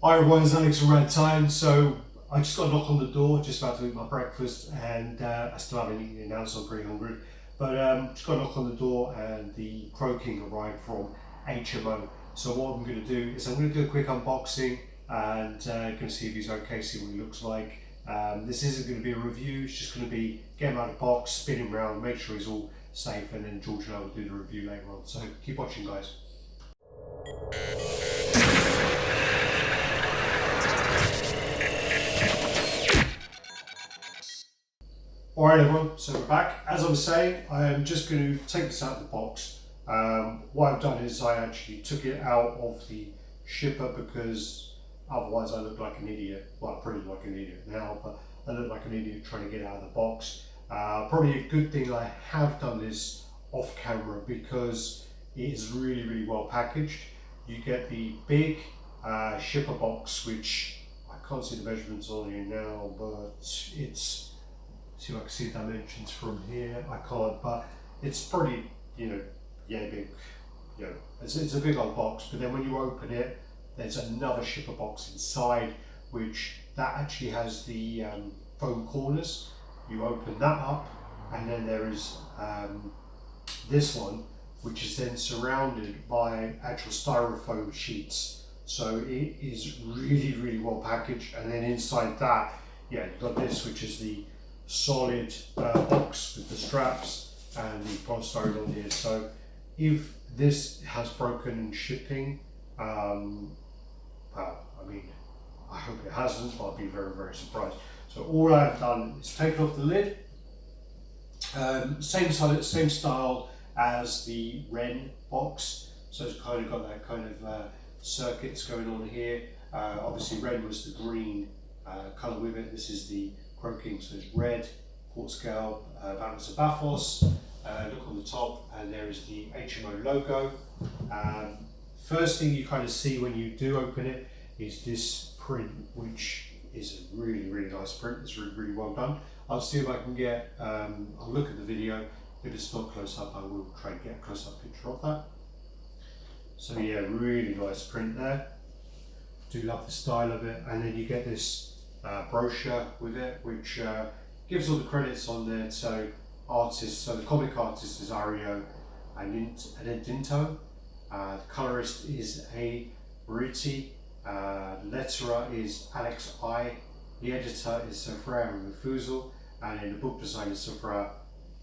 Hi everyone, it's Alex from Raddtitan. So I just got a knock on the door, just about to eat my breakfast, and I still haven't eaten it now, so I'm pretty hungry. But just got a knock on the door, and the Crow King arrived from HMO. So what I'm going to do is I'm going to do a quick unboxing and going to see if he's okay, see what he looks like. This isn't going to be a review; it's just going to be get him out of the box, spin him around, make sure he's all safe, and then George and I will do the review later on. So keep watching, guys. Alright everyone, so we're back. As I was saying, I am just going to take this out of the box. What I've done is I actually took it out of the shipper because otherwise I look like an idiot. Well, I probably look like an idiot now, but I look like an idiot trying to get it out of the box. Probably a good thing I have done this off camera because it is really well packaged. You get the big shipper box, which I can't see the measurements on here now, but it's, see if I can see dimensions from here. I can't, but it's pretty, yeah, big. It's a big old box. But then when you open it, there's another shipper box inside, which that actually has the foam corners. You open that up, and then there is this one, which is then surrounded by actual styrofoam sheets. So it is really well packaged. And then inside that, yeah, you've got this, which is the solid box with the straps and the polystyrene on here. So if this has broken in shipping, well, I mean, I hope it hasn't, but I'll be very surprised. So all I've done is taken off the lid, same style as the Radd box. So it's kind of got that kind of circuits going on here. Obviously Radd was the green colour with it. This is the Crow King, so it's red, port scale, balance of Bathos. Look on the top, and there is the HMO logo. First thing you kind of see when you do open it is this print, which is a really nice print. It's really well done. I'll see if I can get, I'll look at the video. If it's not close up, I will try and get a close up picture of that. So yeah, really nice print there. Do love the style of it, and then you get this brochure with it, which gives all the credits on there. So artists, so the comic artist is Ario Anedinto, the colorist is A. Ruti, the letterer is Alex I, the editor is Sofra Mufuzal, and then the book design is Sofra,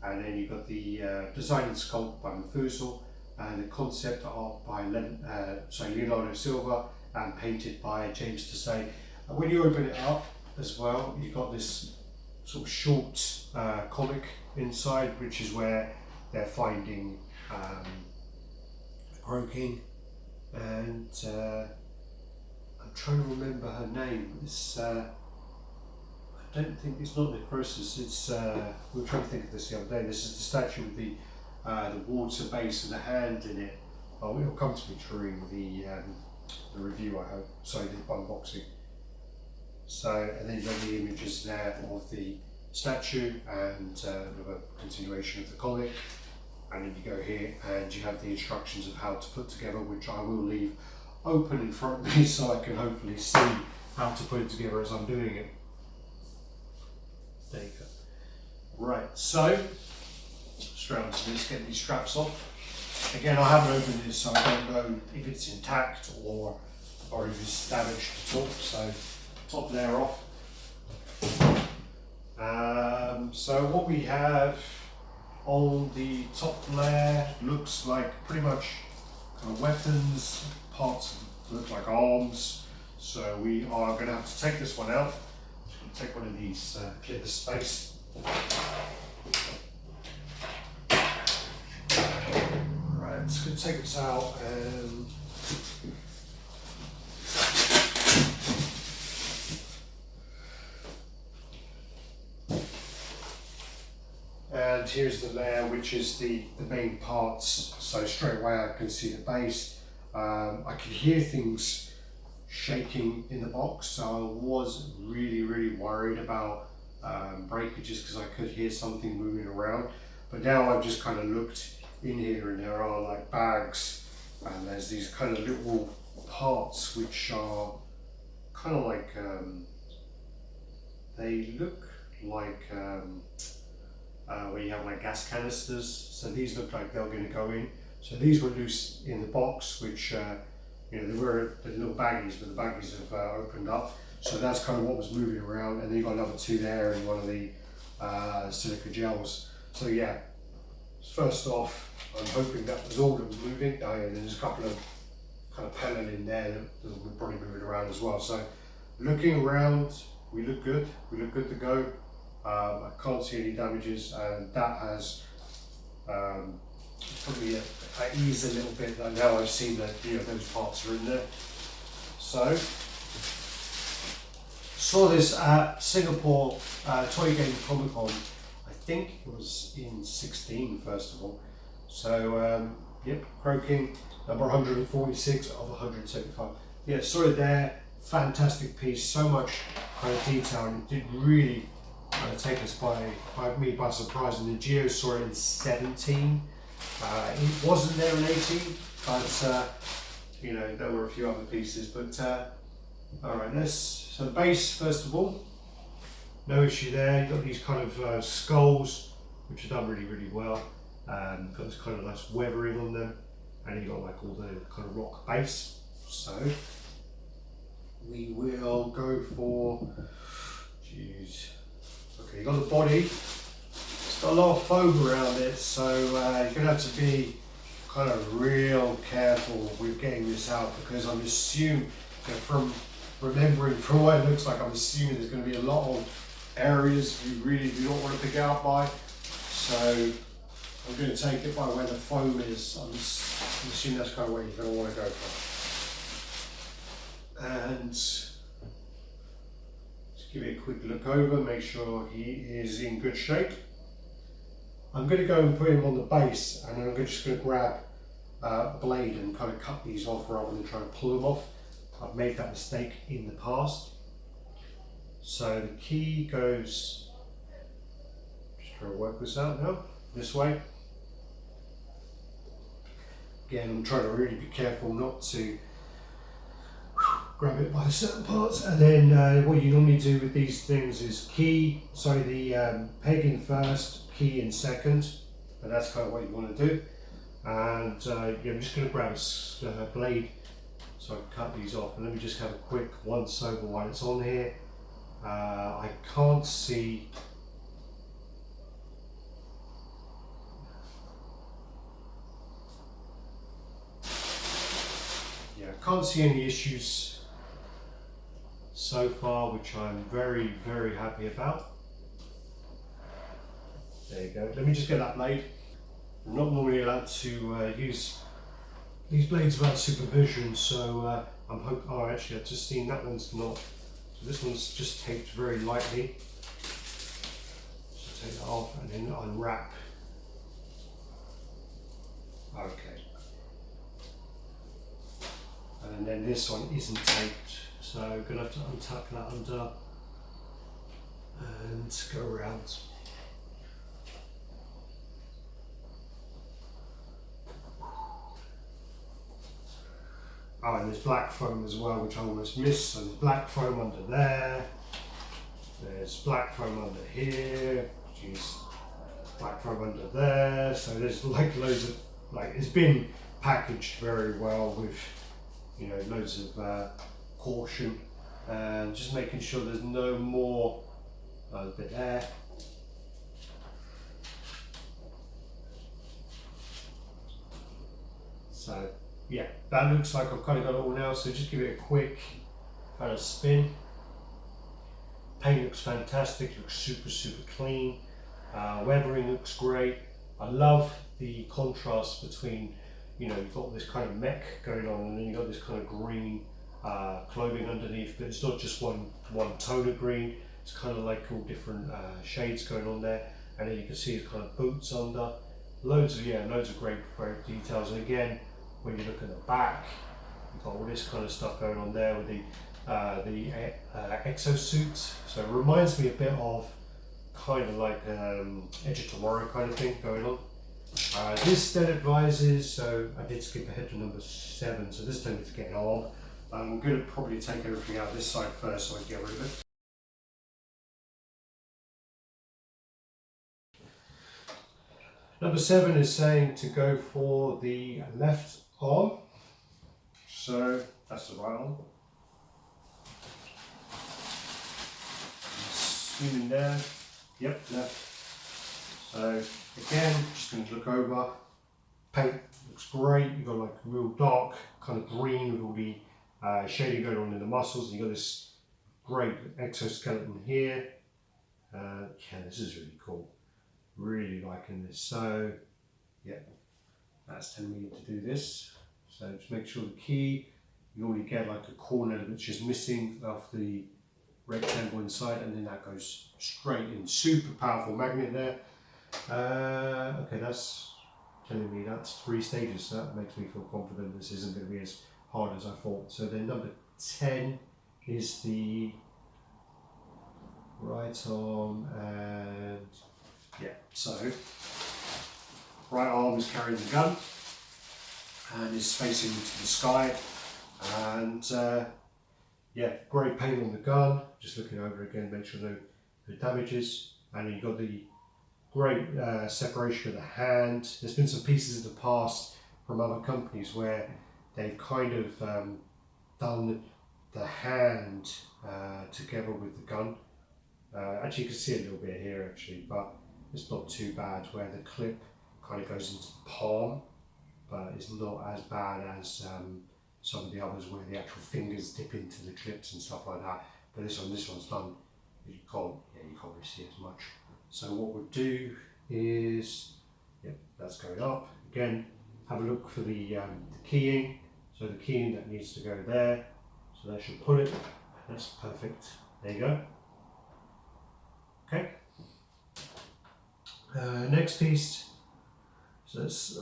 and then you've got the design and sculpt by Mufuzal, and the concept art by Leonardo Silva, and painted by James Tissay. When you open it up as well, you've got this sort of short comic inside, which is where they're finding the Crow King, and I'm trying to remember her name. It's I don't think it's not Necrosis. It's we were trying to think of this the other day. This is the statue with the water base and the hand in it. Oh, it'll come to me during the review, I hope. Sorry, the unboxing. So, and then you've got the images there of the statue and a continuation of the comic. And then you go here and you have the instructions of how to put together, which I will leave open in front of me so I can hopefully see how to put it together as I'm doing it. There you go. Right, so straight on to this, get these straps off. Again, I haven't opened this, so I don't know if it's intact or if it's damaged at all. So top layer off. So what we have on the top layer looks like pretty much kind of weapons, parts that look like arms. So we are going to have to take this one out. I'm just going to take one of these, clear the space. Right, just going to take this out and here's the layer, which is the main parts. So straight away I can see the base. I can hear things shaking in the box, so I was really worried about breakages because I could hear something moving around. But now I've just kind of looked in here and there are like bags, and there's these kind of little parts which are kind of like, they look like where you have like gas canisters. So these look like they're going to go in. So these were loose in the box, which you know, they were the little baggies, but the baggies have opened up. So that's kind of what was moving around. And then you've got another two there and one of the silica gels. So yeah, first off, I'm hoping that was all that was moving. Oh yeah, there's a couple of kind of pellet in there that will probably move it around as well. So looking around, we look good. We look good to go. I can't see any damages, and that has probably eased a little bit. Now I've seen that, you know, those parts are in there. So saw this at Singapore Toy Game Comic Con. I think it was in 16 first of all. So yep, croaking number 146 of 175. Yeah, saw it there. Fantastic piece. So much kind of detail, and it did really take us by surprise. And the Geo saw it in 17. It wasn't there in 18, but you know, there were a few other pieces. But all right, so the base first of all, no issue there. You've got these kind of skulls, which are done really, really well. Got this kind of nice weathering on them, and you've got like all the kind of rock base. So we will go for, geez, okay, you got the body. It's got a lot of foam around it, so you're gonna have to be kind of real careful with getting this out, because I'm assuming, from remembering from what it looks like, I'm assuming there's going to be a lot of areas you really do not want to pick out by. So I'm going to take it by where the foam is. I'm assuming that's kind of where you're going to want to go for. And just give it a quick look over, make sure he is in good shape. I'm going to go and put him on the base, and then I'm just going to grab a blade and kind of cut these off rather than trying to pull them off. I've made that mistake in the past. So the key goes, just trying to work this out now, this way. Again, I'm trying to really be careful not to grab it by certain parts. And then what you normally do with these things is the peg in first, key in second, and that's kind of what you want to do. And yeah, I'm just going to grab a blade so I can cut these off. And let me just have a quick once over while it's on here. I can't see. Yeah, I can't see any issues so far, which I'm very, very happy about. There you go. Let me just get that blade. I'm not normally allowed to use these blades without supervision, so I'm hoping. Oh, actually, I've just seen that one's not. So this one's just taped very lightly. So take that off and then unwrap. Okay. And then this one isn't taped, so I'm gonna have to untuck that under and go around. Oh, and there's black foam as well, which I almost missed. So there's black foam under there. There's black foam under here. Jeez, black foam under there. So there's like loads of, like, it's been packaged very well with, you know, loads of caution, and just making sure there's no more bit there. So yeah, that looks like I've kind of got it all now, so just give it a quick kind of spin. Paint looks fantastic, looks super, super clean. Weathering looks great. I love the contrast between, you know, you've got this kind of mech going on, and then you've got this kind of green clothing underneath, but it's not just one tone of green, it's kind of like all different shades going on there. And then you can see it's kind of boots under. Loads of great details. And again, when you look at the back, you've got all this kind of stuff going on there with the exosuit. So it reminds me a bit of kind of like Edge of Tomorrow kind of thing going on. This then advises, so I did skip ahead to number 7, so this tended to get an arm. I'm going to probably take everything out this side first so I can get rid of it. Number 7 is saying to go for the left arm. So that's the right arm. Zoom in there. Yep, left. So again, just going to look over. Paint looks great. You've got like real dark kind of green with all the shading going on in the muscles. And you've got this great exoskeleton here. Yeah, this is really cool. Really liking this. So yeah, that's telling me to do this. So just make sure the key, you already get like a corner which is missing off the rectangle inside, and then that goes straight in. Super powerful magnet there. Okay, that's telling me that's 3 stages, so that makes me feel confident this isn't going to be as hard as I thought. So then number 10 is the right arm, and yeah, so right arm is carrying the gun and is facing into the sky, and yeah, great paint on the gun. Just looking over again, make sure no damages, and then you've got the great separation of the hand. There's been some pieces in the past from other companies where they've kind of done the hand together with the gun. Actually, you can see a little bit here actually, but it's not too bad where the clip kind of goes into the palm, but it's not as bad as some of the others where the actual fingers dip into the clips and stuff like that. But this one's done. You can't really see as much. So what we'll do is, yep, that's going up. Again, have a look for the keying. So the keying that needs to go there. So that should pull it. That's perfect. There you go. Okay. Next piece. So that's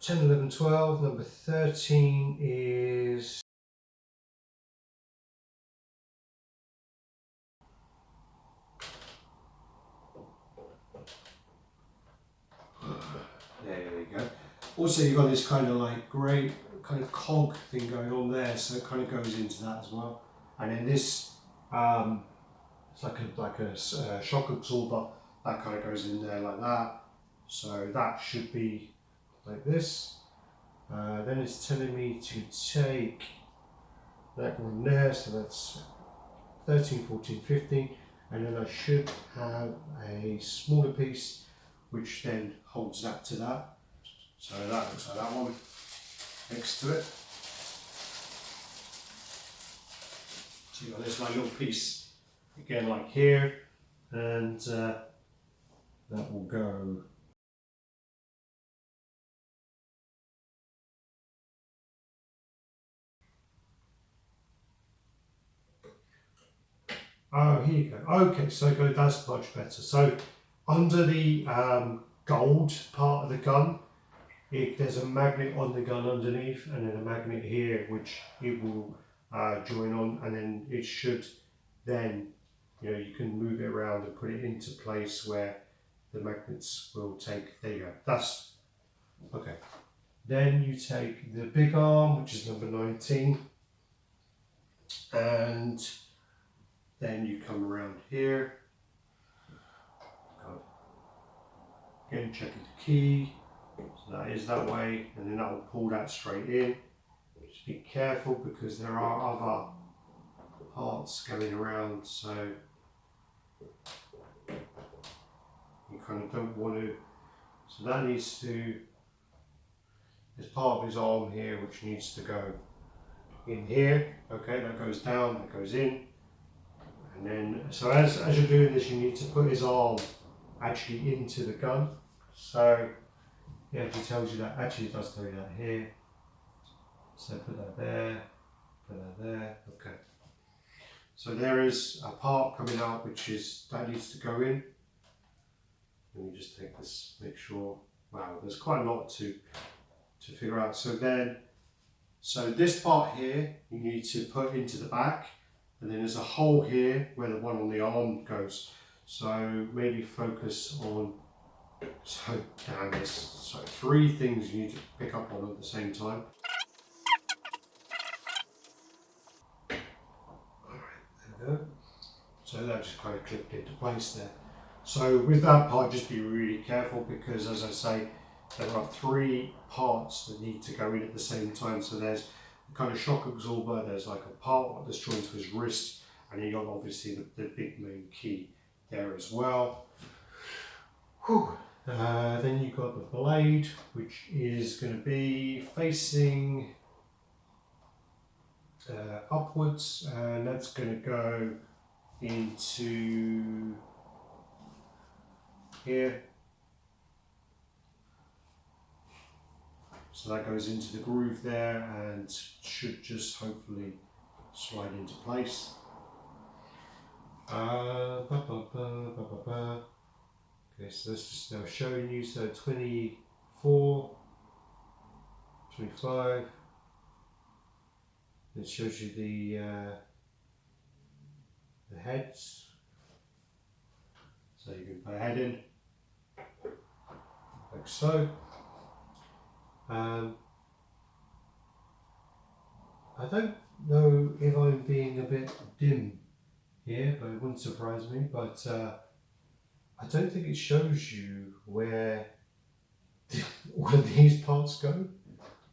10, 11, 12. Number 13 is there you go. Also, you've got this kind of like great kind of cog thing going on there, so it kind of goes into that as well. And then this, it's like a shock absorber that kind of goes in there like that. So that should be like this. Then it's telling me to take that one there, so that's 13, 14, 15, and then I should have a smaller piece which then holds that to that. So that looks like that one next to it. So you've got this like little piece again like here, and that will go oh, here you go. Okay, so that's much better. So under the gold part of the gun, there's a magnet on the gun underneath, and then a magnet here which it will join on, and then it should then, you can move it around and put it into place where the magnets will take. There you go. That's okay. Then you take the big arm, which is number 19, and then you come around here. Again, checking the key. So that is that way, and then that will pull that straight in. Just be careful because there are other parts going around, so you kind of don't want to. So that needs to, there's part of his arm here which needs to go in here. Okay, that goes down, that goes in, and then so as you're doing this, you need to put his arm actually into the gun. So it actually tells you that, actually it does tell you that here. So put that there, put that there, okay. So there is a part coming out which is, that needs to go in. Let me just take this, make sure, wow, there's quite a lot to figure out. So then, so this part here, you need to put into the back, and then there's a hole here where the one on the arm goes. So maybe focus on, so damn this, so 3 things you need to pick up on at the same time. So that just kind of clipped into place there. So with that part, just be really careful, because as I say, there are 3 parts that need to go in at the same time. So there's the kind of shock absorber, there's like a part that's joined to his wrist, and then you got obviously the big main key there as well. Then you've got the blade, which is going to be facing upwards, and that's going to go into here. So that goes into the groove there and should just hopefully slide into place. Okay, so that's just now showing you, so 24, 25, it shows you the heads, so you can put a head in, like so. I don't know if I'm being a bit dim here, but it wouldn't surprise me, but I don't think it shows you where all of these parts go,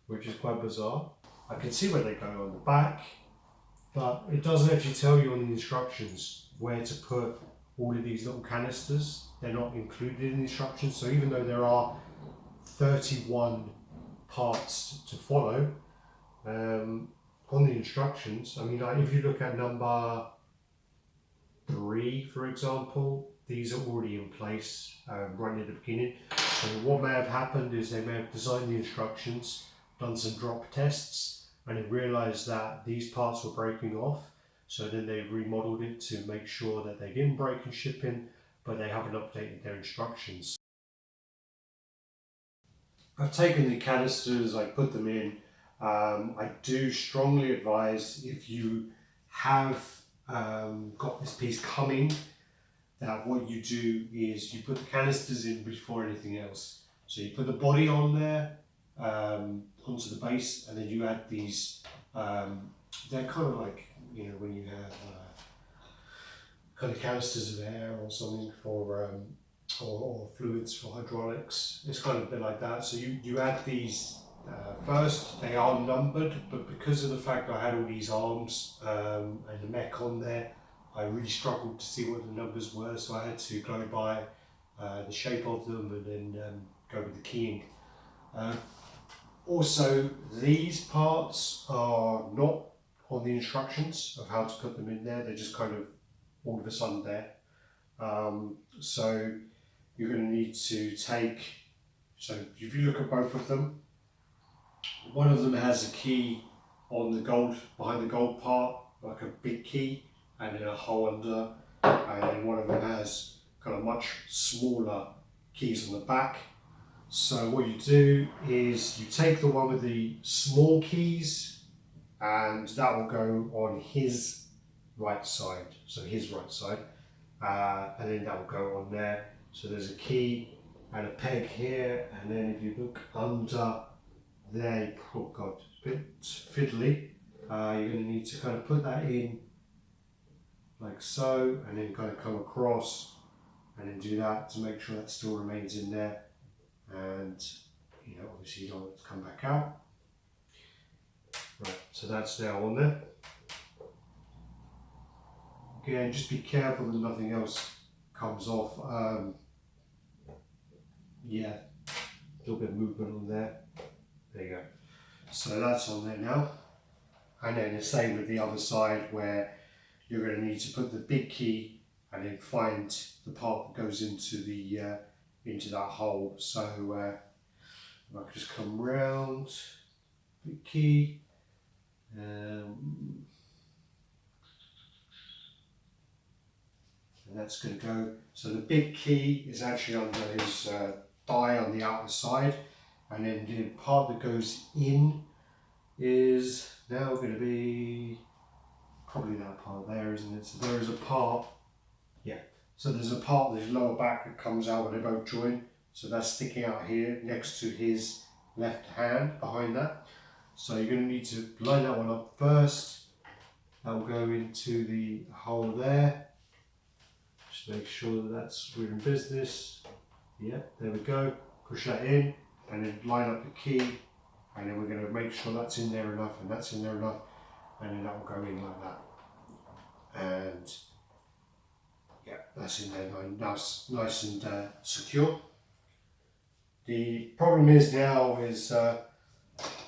which is quite bizarre. I can see where they go on the back, but it doesn't actually tell you on the instructions where to put all of these little canisters. They're not included in the instructions, so even though there are 31 parts to follow on the instructions, I mean, like if you look at number 3, for example, these are already in place right near the beginning. So what may have happened is they may have designed the instructions, done some drop tests, and they realized that these parts were breaking off. So then they remodeled it to make sure that they didn't break in shipping, but they haven't updated their instructions. I've taken the canisters, I put them in. I do strongly advise, if you have got this piece coming, that what you do is you put the canisters in before anything else. So you put the body on there, onto the base, and then you add these, they're kind of like, you know, when you have kind of canisters of air or something for, or fluids for hydraulics. It's kind of a bit like that. So you add these first. They are numbered, but because of the fact that I had all these arms and the mech on there, I really struggled to see what the numbers were, so I had to go by the shape of them and then go with the keying. Also, these parts are not on the instructions of how to put them in there. They're just kind of all of a sudden there. So you're going to need to take, so if you look at both of them, one of them has a key on the gold, behind the gold part, like a big key, and then a hole under, and then one of them has kind of much smaller keys on the back. So what you do is you take the one with the small keys, and that will go on his right side, so his right side, and then that will go on there. So there's a key and a peg here, and then if you look under there, oh god, it's a bit fiddly, you're going to need to kind of put that in like so, and then kind of come across and then do that to make sure that still remains in there, and you know, obviously you don't want it to come back out. Right, so that's now on there. Again, just be careful that nothing else comes off. Yeah, a little bit of movement on there. There you go. So that's on there now. And then the same with the other side, where you're going to need to put the big key and then find the part that goes into the into that hole. So if I could just come round, big key. And that's going to go, so the big key is actually under his thigh on the outer side, and then the part that goes in is now going to be probably that part there, isn't it? So there is a part, yeah, so there's a part of his lower back that comes out when they both join, so that's sticking out here next to his left hand behind that. So you're going to need to line that one up first. That will go into the hole there, Just make sure that we're in business. Yep, there we go. Push that in and then line up the key, and then we're going to make sure that's in there enough and that's in there enough, and then that will go in like that. And yeah, that's in there nice and secure. The problem is now is I'm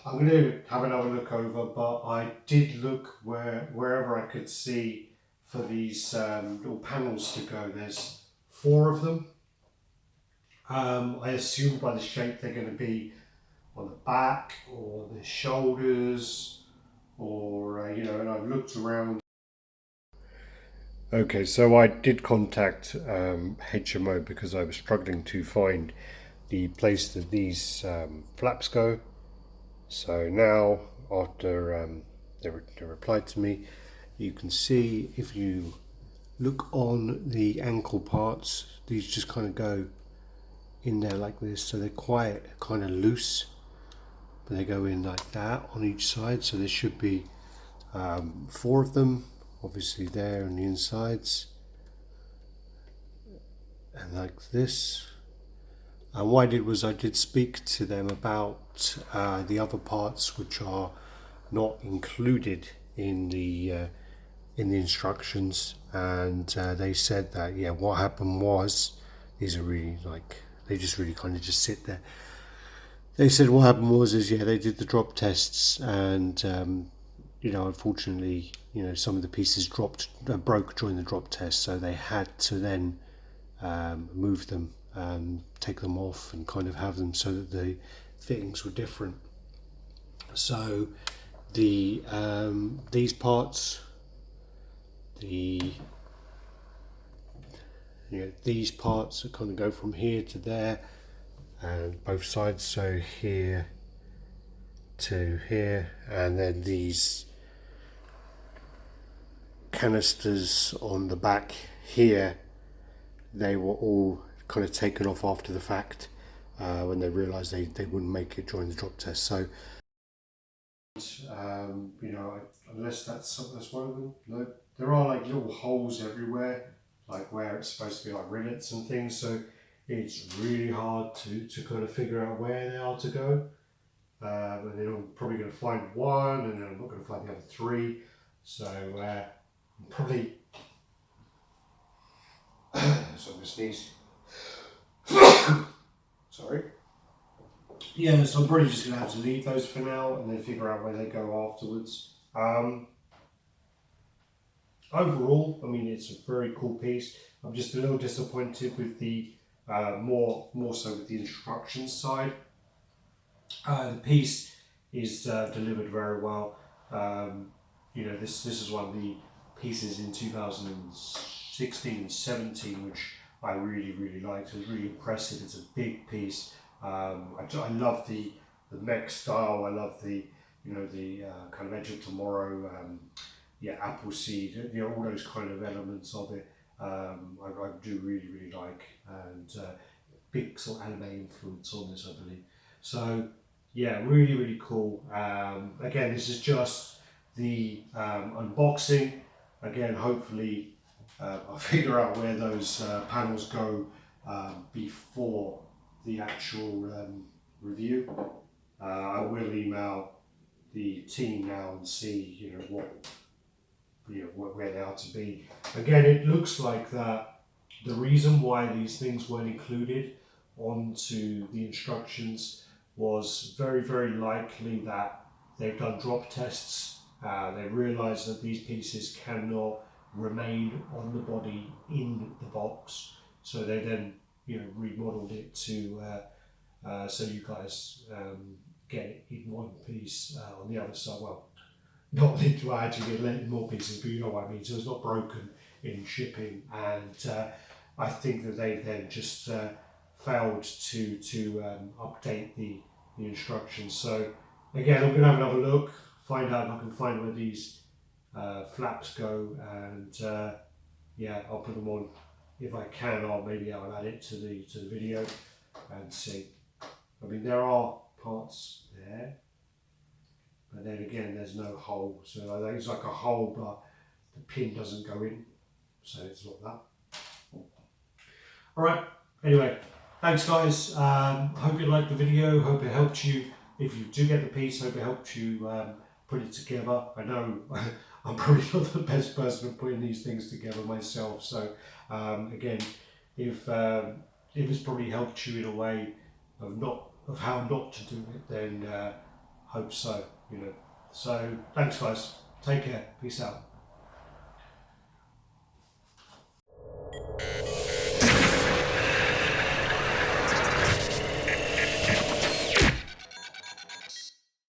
going to have another look over, but I did look wherever I could see for these little panels to go. There's 4 of them. I assume by the shape they're going to be on the back or the shoulders, or you know, and I've looked around. Okay, so I did contact HMO because I was struggling to find the place that these flaps go. So now, after they replied to me, you can see if you look on the ankle parts, these just kind of go in there like this, so they're quite kind of loose, but they go in like that on each side. So there should be 4 of them, obviously there on the insides, and like this. And what I did was I did speak to them about the other parts which are not included in the instructions, and they said that yeah, what happened was, these are really like, they just really kind of just sit there. They said what happened was yeah, they did the drop tests, and you know, unfortunately, you know, some of the pieces broke during the drop test, so they had to then move them, take them off, and kind of have them so that the fittings were different. So the these parts, these parts that kind of go from here to there, and both sides, so here to here, and then these canisters on the back here, they were all kind of taken off after the fact when they realised they wouldn't make it during the drop test. So you know, unless that's one of them. No, there are like little holes everywhere, like where it's supposed to be like rivets and things, so it's really hard to kind of figure out where they are to go. And then I'm probably going to find one, and then I'm not going to find the other 3. So I'm probably so I'm gonna sneeze. Sorry. Yeah, so I'm probably just going to have to leave those for now and then figure out where they go afterwards. Overall, I mean, it's a very cool piece. I'm just a little disappointed with the more so with the instructions side. The piece is delivered very well. You know, this is one of the pieces in 2016 and 17 which I really liked. It was really impressive. It's a big piece. I love the mech style. I love the, you know, the kind of Edge of Tomorrow, yeah, Appleseed, you know, all those kind of elements of it. I do really like, and big sort of anime influence on this, I believe. So yeah, really cool. Again, this is just the unboxing. Again, hopefully I'll figure out where those panels go before the actual review. I will email the team now and see, you know, where they are to be. Again, it looks like that the reason why these things weren't included onto the instructions was very likely that they've done drop tests. They realised that these pieces cannot remain on the body in the box, so they then, you know, remodeled it to so you guys get it in one piece on the other side. Well, not literally, actually get more pieces, but you know what I mean. So it's not broken in shipping, and I think that they then just failed to update the instructions. So again, I'm going to have another look, find out if I can find where these flaps go, and yeah, I'll put them on. If I can, I'll add it to the video and see. I mean, there are parts there, but then again, there's no hole. So I think it's like a hole, but the pin doesn't go in, so it's like that. Alright, anyway, thanks guys. Hope you liked the video, hope it helped you. If you do get the piece, hope it helped you put it together. I know I'm probably not the best person at putting these things together myself, so again, if it's probably helped you in a way of how not to do it, then hope so, you know. So thanks guys, take care, peace out.